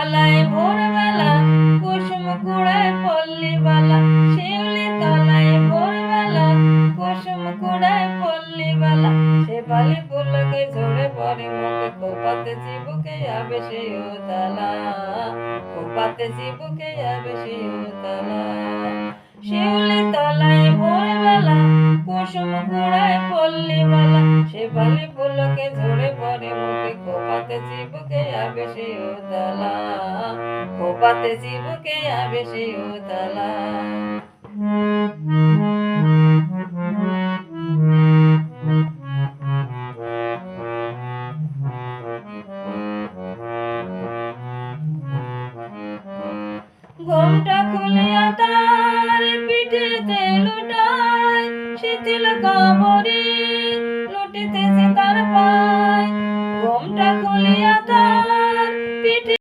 তলায় ভোরবেলা কুসুম কুড়ায় পল্লী বালা, শিউলি তলায় ভোরবেলা কুসুম কুড়ায় পল্লী বালা, শেফালি ফুলকে ঝরে পড়ে মুখে, খোপাতে চিবুকে আবে সেই উতলা, খোপাতে চিবুকে আবে সেই উতলা। শিউলি তলায় ভোরবেলা কুসুম কুড়ায় পল্লী বালা, শেফালি ফুলকে ঝরে পড়ে মুখে, খোপাতে চিবুকে আবে সেই উতলা, খোপাতে চিবুকে আবে সেই উতলা। ঘোমটা খুলিয়া তার পিঠেতে লুটায়, শিথিল কাপড়ে লুটিতেছে তার পায়।